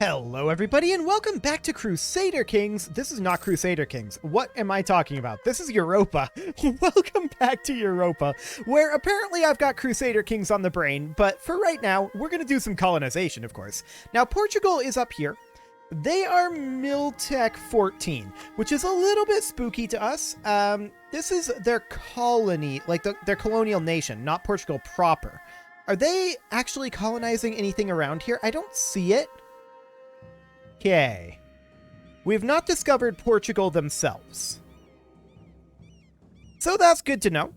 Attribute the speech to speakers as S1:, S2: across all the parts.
S1: Hello everybody and welcome back to Crusader Kings. This is not Crusader Kings. What am I talking about? This is Europa. Welcome back to Europa, where apparently I've got Crusader Kings on the brain, but for right now, we're going to do some colonization, of course. Now, Portugal is up here. They are Miltech 14, which is a little bit spooky to us. This is their colony, like their colonial nation, not Portugal proper. Are they actually colonizing anything around here? I don't see it. Okay. We have not discovered Portugal themselves. So that's good to know.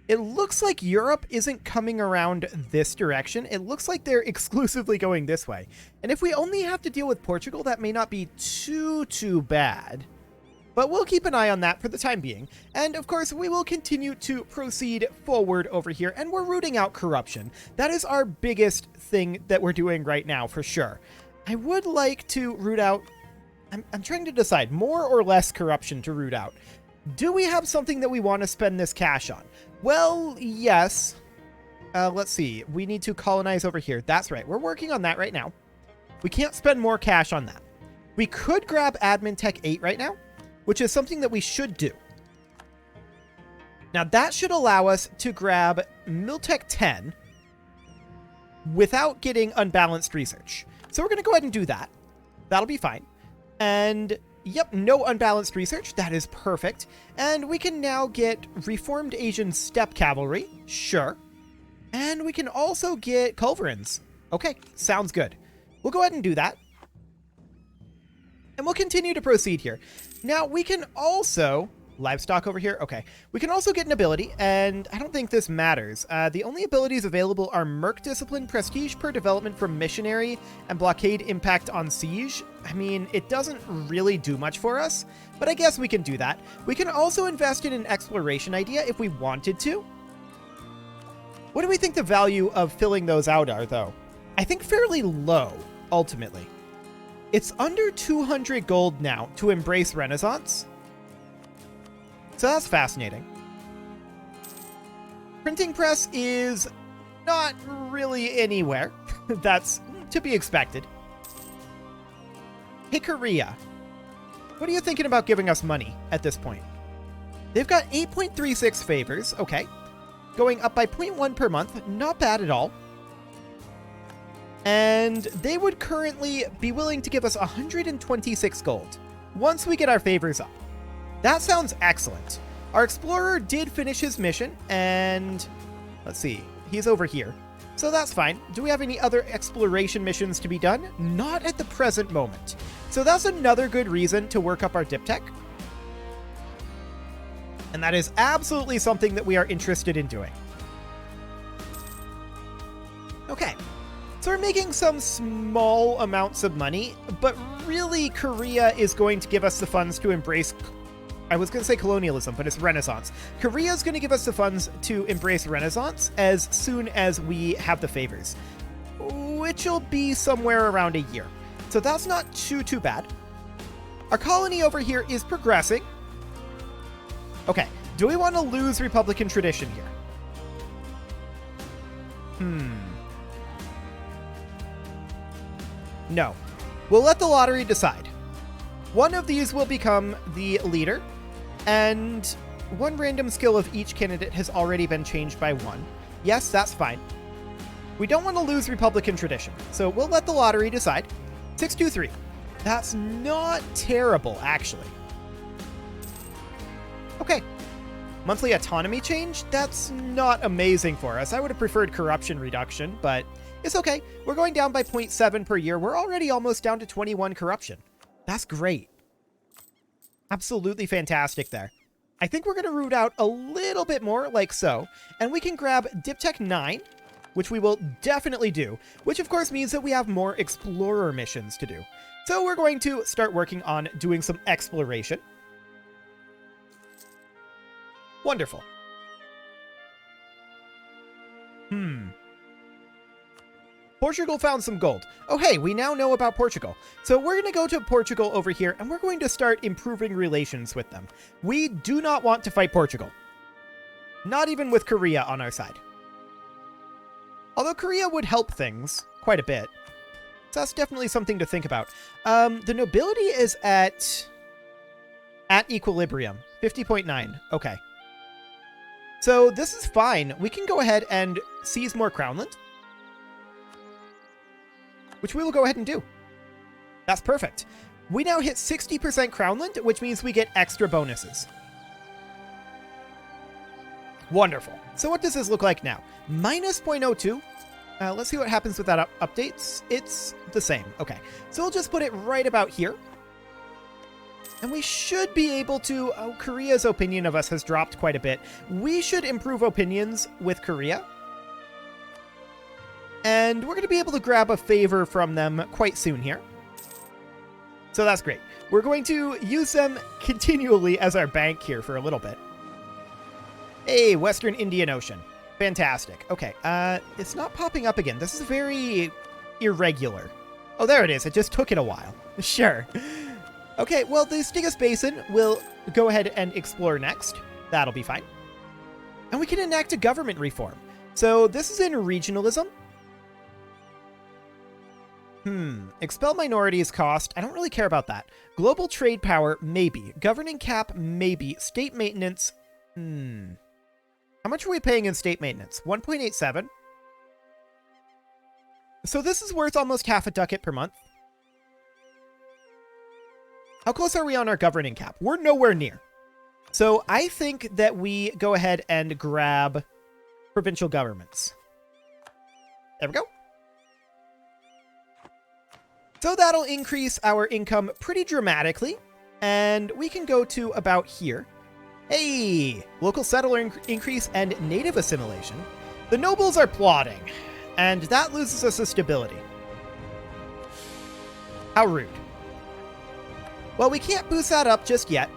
S1: It looks like Europe isn't coming around this direction. It looks like they're exclusively going this way. And if we only have to deal with Portugal, that may not be too bad. But we'll keep an eye on that for the time being. And of course, we will continue to proceed forward over here. And we're rooting out corruption. That is our biggest thing that we're doing right now, for sure. I would like to root out... I'm trying to decide more or less corruption to root out. Do we have something that we want to spend this cash on? Well, yes. Let's see. We need to colonize over here. That's right. We're working on that right now. We can't spend more cash on that. We could grab Admin Tech 8 right now, which is something that we should do. Now, that should allow us to grab Miltech 10 without getting unbalanced research. So we're going to go ahead and do that. That'll be fine. And yep, no unbalanced research. That is perfect. And we can now get Reformed Asian Steppe Cavalry. Sure. And we can also get Culverins. Okay, sounds good. We'll go ahead and do that. And we'll continue to proceed here. Now, we can also... Livestock over here? Okay. We can also get an ability, and I don't think this matters. The only abilities available are Merc Discipline, Prestige per development from Missionary, and Blockade Impact on Siege. I mean, it doesn't really do much for us, but I guess we can do that. We can also invest in an Exploration idea if we wanted to. What do we think the value of filling those out are, though? I think fairly low, ultimately. It's under 200 gold now to embrace Renaissance. So that's fascinating. Printing press is not really anywhere. That's to be expected. Hey, Korea. What are you thinking about giving us money at this point? They've got 8.36 favors. Okay. Going up by 0.1 per month. Not bad at all. And they would currently be willing to give us 126 gold once we get our favors up. That sounds excellent. Our explorer did finish his mission, and let's see, he's over here. So that's fine. Do we have any other exploration missions to be done? Not at the present moment. So that's another good reason to work up our diptech. And that is absolutely something that we are interested in doing. Okay. So we're making some small amounts of money, but really Korea is going to give us the funds to embrace... I was going to say colonialism, but it's Renaissance. Korea is going to give us the funds to embrace Renaissance as soon as we have the favors, which will be somewhere around a year. So that's not too bad. Our colony over here is progressing. Okay, do we want to lose Republican tradition here? No. We'll let the lottery decide. One of these will become the leader, and one random skill of each candidate has already been changed by one. Yes, that's fine. We don't want to lose Republican tradition, so we'll let the lottery decide. 623. That's not terrible, actually. Okay. Monthly autonomy change? That's not amazing for us. I would have preferred corruption reduction, but it's okay. We're going down by 0.7 per year. We're already almost down to 21 corruption. That's great. Absolutely fantastic there. I think we're going to root out a little bit more like so, and we can grab Diptech 9, which we will definitely do, which of course means that we have more explorer missions to do. So we're going to start working on doing some exploration. Wonderful. Portugal found some gold. Oh, hey, we now know about Portugal. So we're going to go to Portugal over here, and we're going to start improving relations with them. We do not want to fight Portugal. Not even with Korea on our side. Although Korea would help things quite a bit. that's definitely something to think about. The nobility is at equilibrium, 50.9. Okay. So this is fine. We can go ahead and seize more Crownland, which we will go ahead and do. That's perfect. We now hit 60% Crownland, which means we get extra bonuses. Wonderful. So what does this look like now? Minus 0.02. Let's see what happens with that updates. It's the same. Okay. So we'll just put it right about here. And we should be able to... Oh, Korea's opinion of us has dropped quite a bit. We should improve opinions with Korea. And we're going to be able to grab a favor from them quite soon here. So that's great. We're going to use them continually as our bank here for a little bit. Hey, Western Indian Ocean. Fantastic. Okay, it's not popping up again. This is very irregular. Oh, there it is. It just took it a while. Sure. Okay, well, the Stygas Basin we'll go ahead and explore next. That'll be fine. And we can enact a government reform. So this is in regionalism. Expel minorities cost. I don't really care about that. Global trade power, maybe. Governing cap, maybe. State maintenance, How much are we paying in state maintenance? 1.87. So this is worth almost half a ducat per month. How close are we on our governing cap? We're nowhere near. So I think that we go ahead and grab provincial governments. There we go. So that'll increase our income pretty dramatically. And we can go to about here. Hey, local settler increase and native assimilation. The nobles are plotting, and that loses us a stability. How rude. Well, we can't boost that up just yet.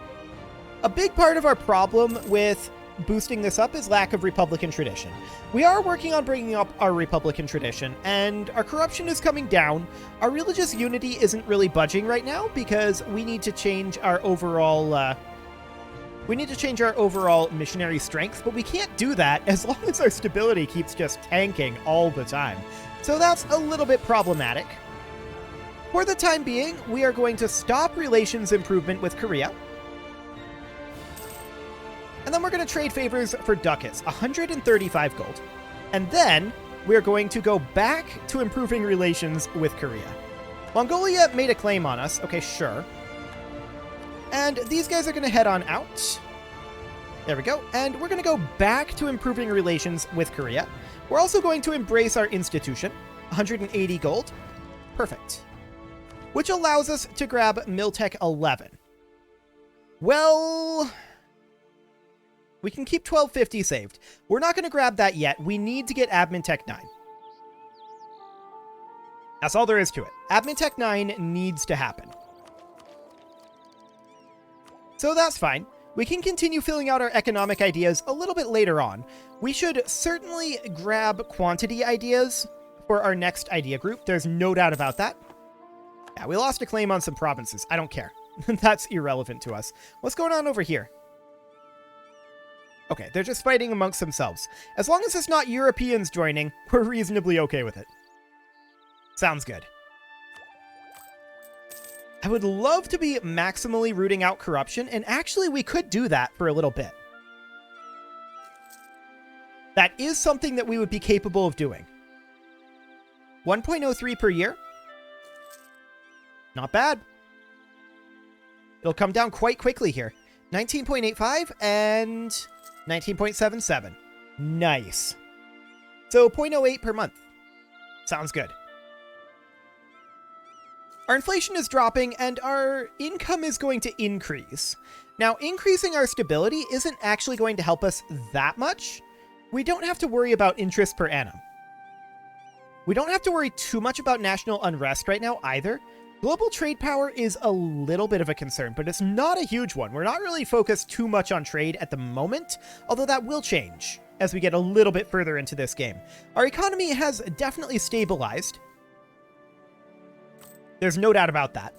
S1: A big part of our problem with boosting this up is lack of Republican tradition. We are working on bringing up our Republican tradition, and our corruption is coming down. Our religious unity isn't really budging right now because we need to change our overall... missionary strength, but we can't do that as long as our stability keeps just tanking all the time. So that's a little bit problematic. For the time being, we are going to stop relations improvement with Korea. And then we're going to trade favors for ducats, 135 gold. And then we're going to go back to improving relations with Korea. Mongolia made a claim on us. Okay, sure. And these guys are going to head on out. There we go. And we're going to go back to improving relations with Korea. We're also going to embrace our institution. 180 gold. Perfect. Which allows us to grab Miltech 11. Well... we can keep 1250 saved. We're not going to grab that yet. We need to get Admin Tech 9. That's all there is to it. Admin Tech 9 needs to happen. So that's fine. We can continue filling out our economic ideas a little bit later on. We should certainly grab quantity ideas for our next idea group. There's no doubt about that. Yeah, we lost a claim on some provinces. I don't care. That's irrelevant to us. What's going on over here? Okay, they're just fighting amongst themselves. As long as it's not Europeans joining, we're reasonably okay with it. Sounds good. I would love to be maximally rooting out corruption, and actually we could do that for a little bit. That is something that we would be capable of doing. 1.03 per year. Not bad. It'll come down quite quickly here. 19.85 and 19.77. Nice. So 0.08 per month. Sounds good. Our inflation is dropping and our income is going to increase. Now, increasing our stability isn't actually going to help us that much. We don't have to worry about interest per annum. We don't have to worry too much about national unrest right now either. Global trade power is a little bit of a concern, but it's not a huge one. We're not really focused too much on trade at the moment, although that will change as we get a little bit further into this game. Our economy has definitely stabilized. There's no doubt about that.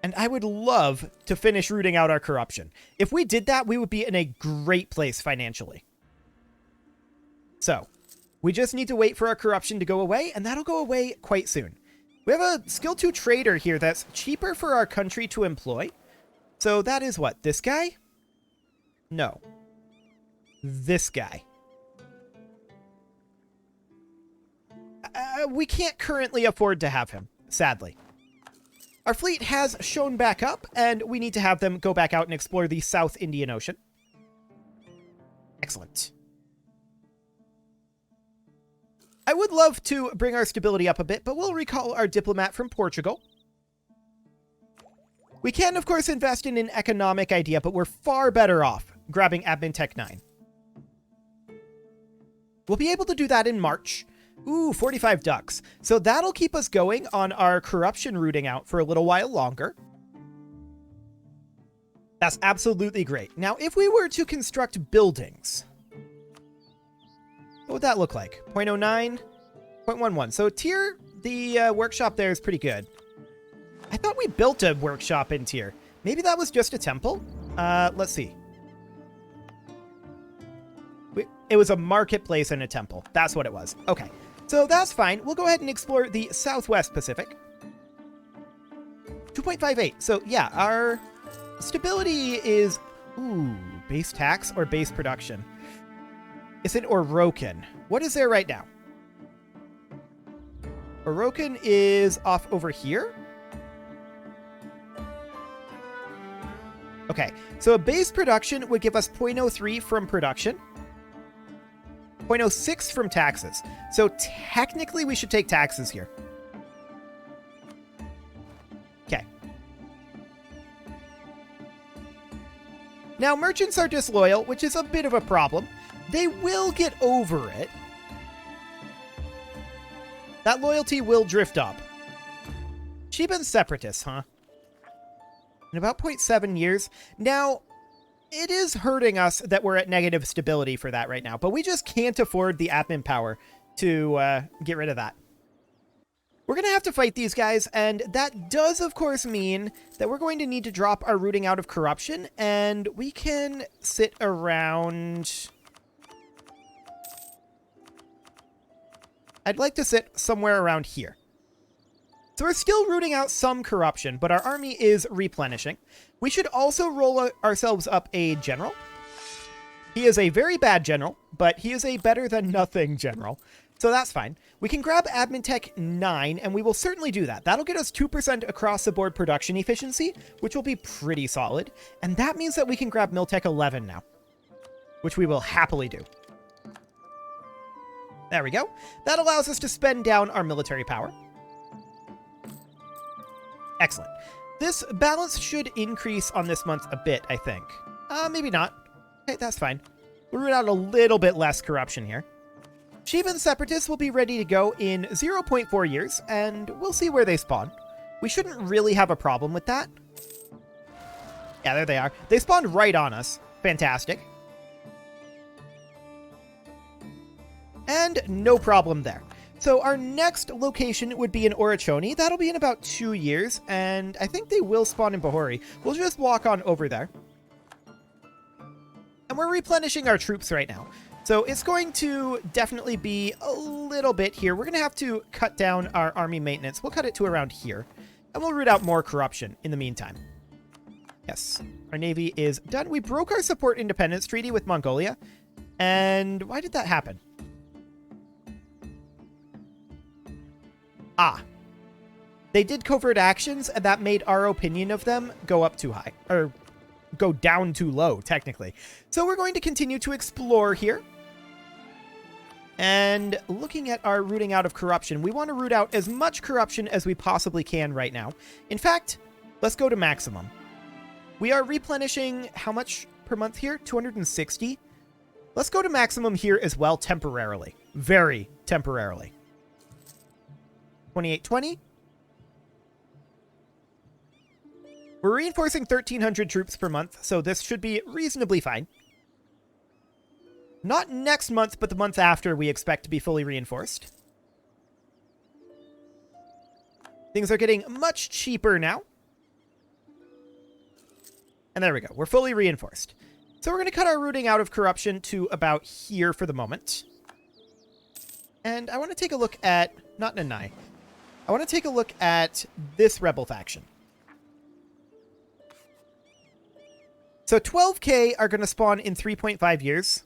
S1: And I would love to finish rooting out our corruption. If we did that, we would be in a great place financially. So, We just need to wait for our corruption to go away, and that'll go away quite soon. We have a skill 2 trader here that's cheaper for our country to employ. So that is what? This guy? No. This guy. We can't currently afford to have him, sadly. Our fleet has shown back up, and we need to have them go back out and explore the South Indian Ocean. Excellent. I would love to bring our stability up a bit, but we'll recall our diplomat from Portugal. We can, of course, invest in an economic idea, but we're far better off grabbing Admin Tech 9. We'll be able to do that in March. Ooh, 45 ducks. So that'll keep us going on our corruption rooting out for a little while longer. That's absolutely great. Now, if we were to construct buildings, what would that look like? 0.09, 0.11. So tier, the workshop there is pretty good. I thought we built a workshop in tier. Maybe that was just a temple? Let's see. It was a marketplace and a temple. That's what it was. Okay. So that's fine. We'll go ahead and explore the Southwest Pacific. 2.58. So yeah, our stability is... Ooh, base tax or base production? Is it Orokin? What is there right now? Orokin is off over here. Okay, so a base production would give us 0.03 from production. 0.06 from taxes. So technically we should take taxes here. Okay. Now merchants are disloyal, which is a bit of a problem. They will get over it. That loyalty will drift up. Sheban separatists, huh? In about 0.7 years. Now, it is hurting us that we're at negative stability for that right now, but we just can't afford the admin power to get rid of that. We're going to have to fight these guys, and that does, of course, mean that we're going to need to drop our rooting out of corruption, and we can sit around... I'd like to sit somewhere around here. So we're still rooting out some corruption, but our army is replenishing. We should also roll ourselves up a general. He is a very bad general, but he is a better than nothing general. So that's fine. We can grab Admin Tech 9, and we will certainly do that. That'll get us 2% across the board production efficiency, which will be pretty solid. And that means that we can grab Miltech 11 now, which we will happily do. There we go. That allows us to spend down our military power. Excellent. This balance should increase on this month a bit, I think. Maybe not. Okay, that's fine. We'll root out a little bit less corruption here. Sheban Separatists will be ready to go in 0.4 years, and we'll see where they spawn. We shouldn't really have a problem with that. Yeah, there they are. They spawned right on us. Fantastic. And no problem there. So our next location would be in Orachoni. That'll be in about 2 years, and I think they will spawn in Bahori. We'll just walk on over there. And we're replenishing our troops right now. So it's going to definitely be a little bit here. We're going to have to cut down our army maintenance. We'll cut it to around here, and we'll root out more corruption in the meantime. Yes, our navy is done. We broke our support independence treaty with Mongolia. And why did that happen? Ah, they did covert actions, and that made our opinion of them go up too high, or go down too low, technically. So we're going to continue to explore here. And looking at our rooting out of corruption, we want to root out as much corruption as we possibly can right now. In fact, let's go to maximum. We are replenishing how much per month here? 260. Let's go to maximum here as well temporarily. Very temporarily. 2820. We're reinforcing 1,300 troops per month, so this should be reasonably fine. Not next month, but the month after we expect to be fully reinforced. Things are getting much cheaper now. And there we go. We're fully reinforced. So we're going to cut our rooting out of corruption to about here for the moment. And I want to take a look at... Not Nanai. I want to take a look at this rebel faction. So 12k are going to spawn in 3.5 years.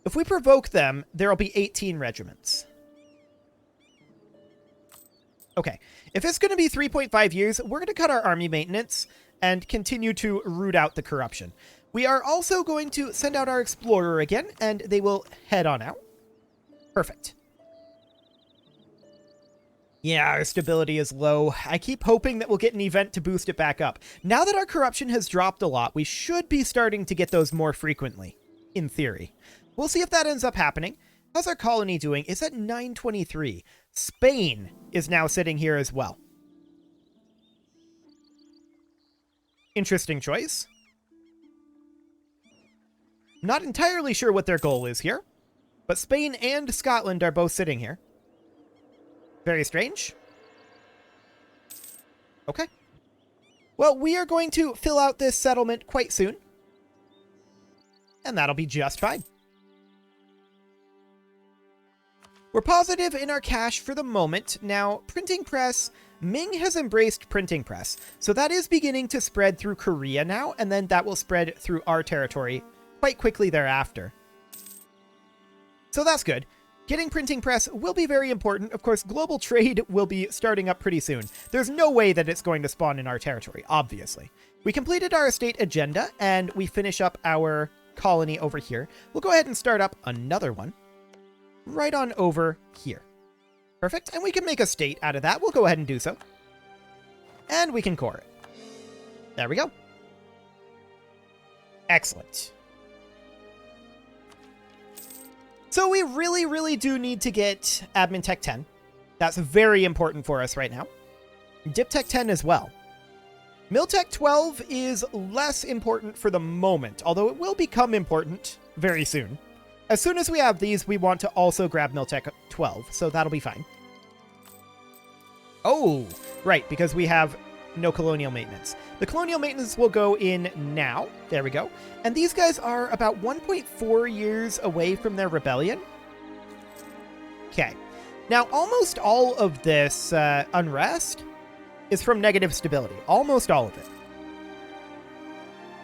S1: If we provoke them, there will be 18 regiments. Okay, if it's going to be 3.5 years, we're going to cut our army maintenance and continue to root out the corruption. We are also going to send out our explorer again, and they will head on out. Perfect. Yeah, our stability is low. I keep hoping that we'll get an event to boost it back up. Now that our corruption has dropped a lot, we should be starting to get those more frequently, in theory. We'll see if that ends up happening. How's our colony doing? It's at 923. Spain is now sitting here as well. Interesting choice. Not entirely sure what their goal is here, but Spain and Scotland are both sitting here. Very strange. Okay. Well, we are going to fill out this settlement quite soon, and that'll be just fine. We're positive in our cash for the moment. Now, printing press, Ming has embraced printing press, so that is beginning to spread through Korea now, and then that will spread through our territory quite quickly thereafter. So that's good. Getting printing press will be very important. Of course, global trade will be starting up pretty soon. There's no way that it's going to spawn in our territory, obviously. We completed our estate agenda, and we finish up our colony over here. We'll go ahead and start up another one right on over here. Perfect, and we can make a state out of that. We'll go ahead and do so. And we can core it. There we go. Excellent. So we really do need to get Admin Tech 10. That's very important for us right now. Dip Tech 10 as well. Mil Tech 12 is less important for the moment, although it will become important very soon. As soon as we have these, we want to also grab Mil Tech 12, so that'll be fine. Oh, right, because we have no colonial maintenance. The colonial maintenance will go in now. There we go. And these guys are about 1.4 years away from their rebellion. Okay. Now, almost all of this unrest is from negative stability. Almost all of it.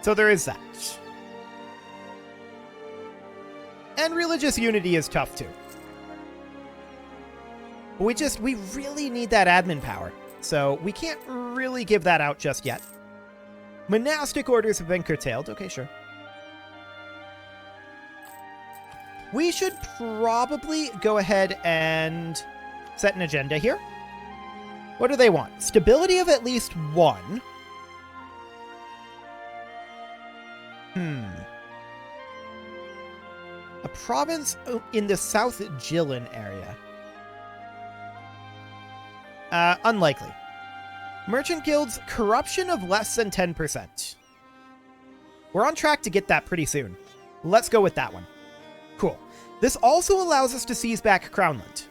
S1: So there is that. And religious unity is tough too. We really need that admin power. So we can't really give that out just yet. Monastic orders have been curtailed. Okay, sure. We should probably go ahead and set an agenda here. What do they want? Stability of at least 1. A province in the South Jilin area. Unlikely. Merchant guilds, corruption of less than 10%. We're on track to get that pretty soon. Let's go with that one. Cool. This also allows us to seize back Crownland,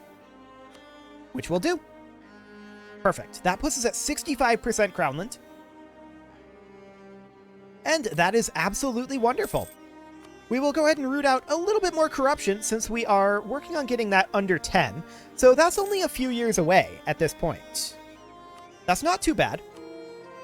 S1: which we'll do. Perfect. That puts us at 65% Crownland. And that is absolutely wonderful. We will go ahead and root out a little bit more corruption since we are working on getting that under 10. So that's only a few years away at this point. That's not too bad.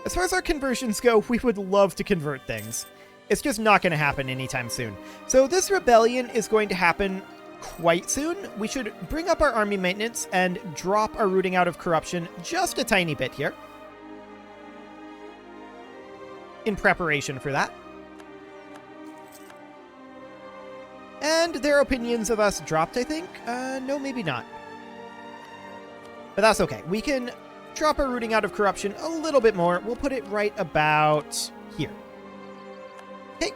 S1: As far as our conversions go, we would love to convert things. It's just not going to happen anytime soon. So this rebellion is going to happen quite soon. We should bring up our army maintenance and drop our rooting out of corruption just a tiny bit here, in preparation for that. And their opinions of us dropped, I think? No, maybe not. But that's okay. We can drop our rooting out of corruption a little bit more. We'll put it right about here. Okay.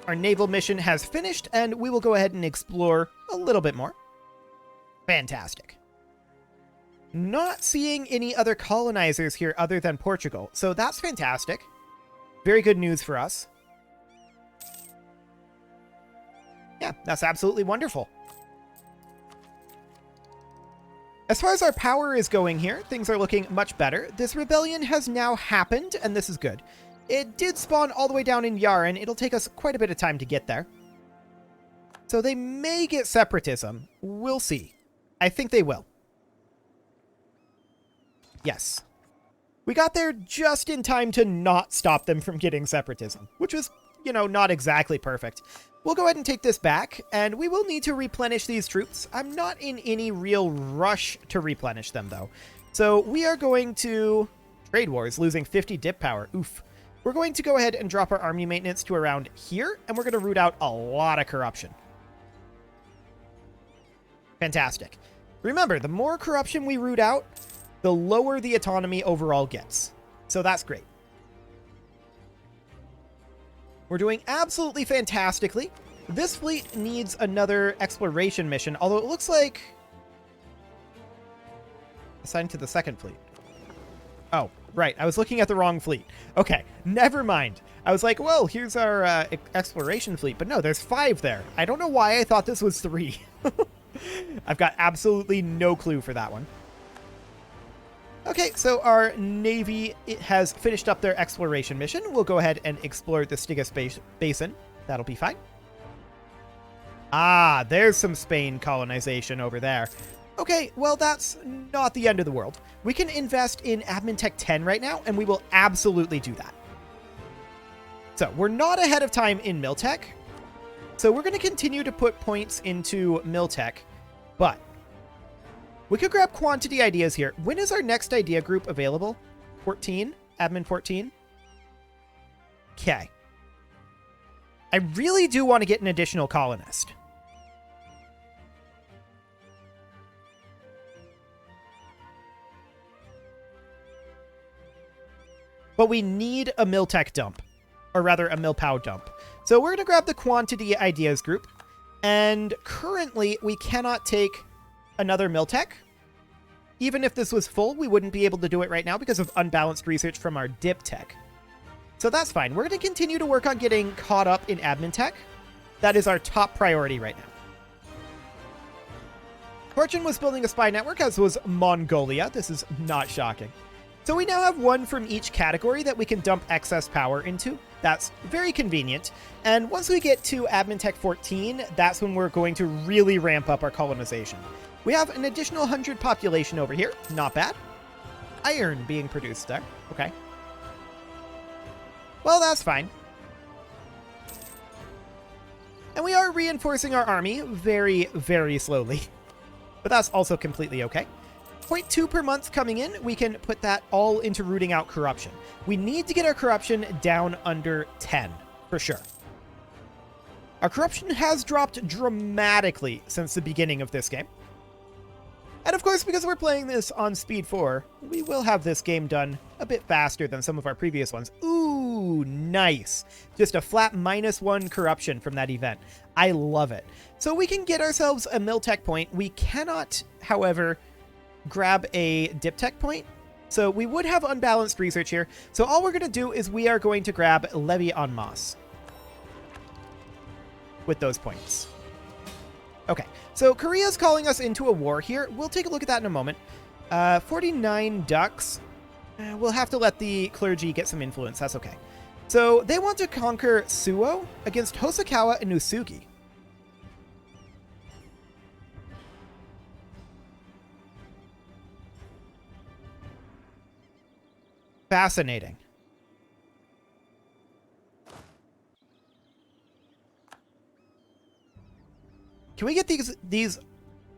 S1: Our naval mission has finished, and we will go ahead and explore a little bit more. Fantastic. Not seeing any other colonizers here other than Portugal, so that's fantastic. Very good news for us. Yeah, that's absolutely wonderful. As far as our power is going here, things are looking much better. This rebellion has now happened, and this is good. It did spawn all the way down in Yaren. It'll take us quite a bit of time to get there. So they may get separatism. We'll see. I think they will. Yes. We got there just in time to not stop them from getting separatism, which was, you know, not exactly perfect. We'll go ahead and take this back, and we will need to replenish these troops. I'm not in any real rush to replenish them, though. So we are going to... Trade Wars, losing 50 dip power. Oof. We're going to go ahead and drop our army maintenance to around here, and we're going to root out a lot of corruption. Fantastic. Remember, the more corruption we root out, the lower the autonomy overall gets. So that's great. We're doing absolutely fantastically. This fleet needs another exploration mission, although it looks like... assigned to the second fleet. Oh, right. I was looking at the wrong fleet. Okay, never mind. I was like, well, here's our exploration fleet. But no, there's 5 there. I don't know why I thought this was 3. I've got absolutely no clue for that one. Okay, so our Navy has finished up their exploration mission. We'll go ahead and explore the Stygia Basin. That'll be fine. Ah, there's some Spain colonization over there. Okay, well, that's not the end of the world. We can invest in Admin Tech 10 right now, and we will absolutely do that. So we're not ahead of time in Miltech. So we're going to continue to put points into Miltech, but we could grab quantity ideas here. When is our next idea group available? 14? Admin 14? Okay. I really do want to get an additional colonist. But we need a Miltech dump, or rather a Milpow dump. So we're going to grab the quantity ideas group, and currently we cannot take another Miltech. Even if this was full, we wouldn't be able to do it right now because of unbalanced research from our dip tech. So that's fine. We're going to continue to work on getting caught up in admin tech. That is our top priority right now. Fortune was building a spy network, as was Mongolia. This is not shocking. So we now have 1 from each category that we can dump excess power into. That's very convenient. And once we get to Admin Tech 14, that's when we're going to really ramp up our colonization. We have an additional 100 population over here. Not bad. Iron being produced there. Okay. Well, that's fine. And we are reinforcing our army very, very slowly. But that's also completely okay. 0.2 per month coming in, we can put that all into rooting out corruption. We need to get our corruption down under 10, for sure. Our corruption has dropped dramatically since the beginning of this game. And of course, because we're playing this on Speed 4, we will have this game done a bit faster than some of our previous ones. Ooh, nice. Just a flat -1 corruption from that event. I love it. So we can get ourselves a Miltech point. We cannot, however, grab a dip tech point. So we would have unbalanced research here. So all we're going to do is we are going to grab Levy en masse with those points. Okay, so Korea's calling us into a war here. We'll take a look at that in a moment. 49 ducks. We'll have to let the clergy get some influence. That's okay. So they want to conquer Suo against Hosokawa and Usugi. Fascinating. Can we get these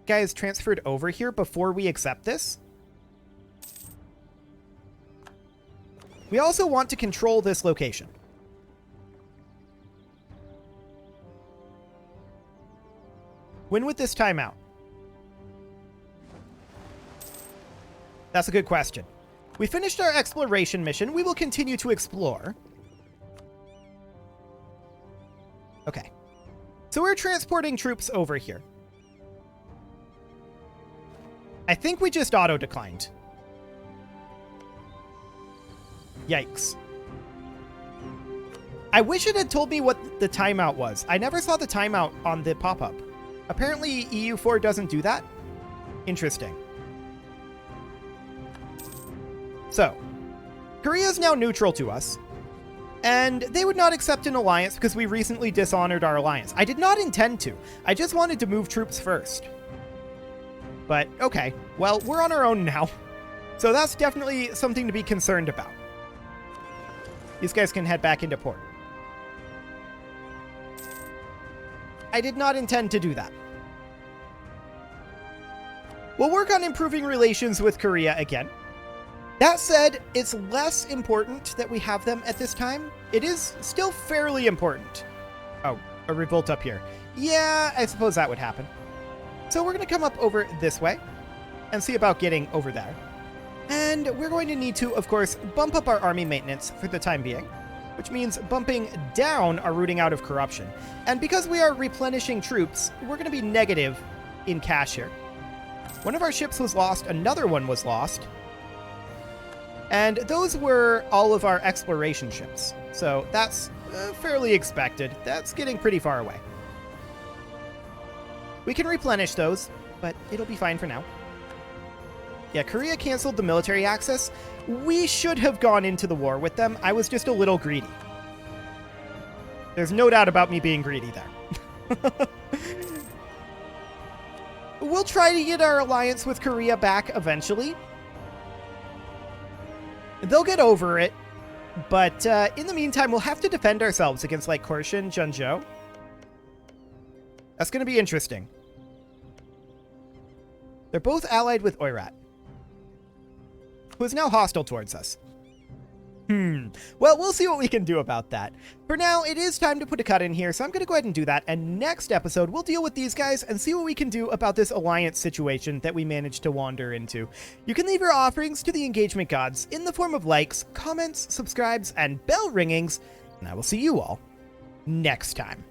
S1: guys transferred over here before we accept this? We also want to control this location. When would this time out? That's a good question. We finished our exploration mission. We will continue to explore. Okay. So we're transporting troops over here. I think we just auto-declined. Yikes. I wish it had told me what the timeout was. I never saw the timeout on the pop-up. Apparently EU4 doesn't do that. Interesting. So, Korea is now neutral to us. And they would not accept an alliance because we recently dishonored our alliance. I did not intend to. I just wanted to move troops first. But, okay. Well, we're on our own now. So that's definitely something to be concerned about. These guys can head back into port. I did not intend to do that. We'll work on improving relations with Korea again. That said, it's less important that we have them at this time. It is still fairly important. Oh, a revolt up here. Yeah, I suppose that would happen. So we're going to come up over this way and see about getting over there. And we're going to need to, of course, bump up our army maintenance for the time being, which means bumping down our rooting out of corruption. And because we are replenishing troops, we're going to be negative in cash here. One of our ships was lost, another one was lost. And those were all of our exploration ships. So that's fairly expected. That's getting pretty far away. We can replenish those, but it'll be fine for now. Yeah, Korea canceled the military access. We should have gone into the war with them. I was just a little greedy. There's no doubt about me being greedy there. We'll try to get our alliance with Korea back eventually. They'll get over it, but in the meantime, we'll have to defend ourselves against, like, Korshan, Jeonjo. That's going to be interesting. They're both allied with Oirat, who is now hostile towards us. Well, we'll see what we can do about that. For now, it is time to put a cut in here, so I'm going to go ahead and do that, and next episode, we'll deal with these guys and see what we can do about this alliance situation that we managed to wander into. You can leave your offerings to the engagement gods in the form of likes, comments, subscribes, and bell ringings, and I will see you all next time.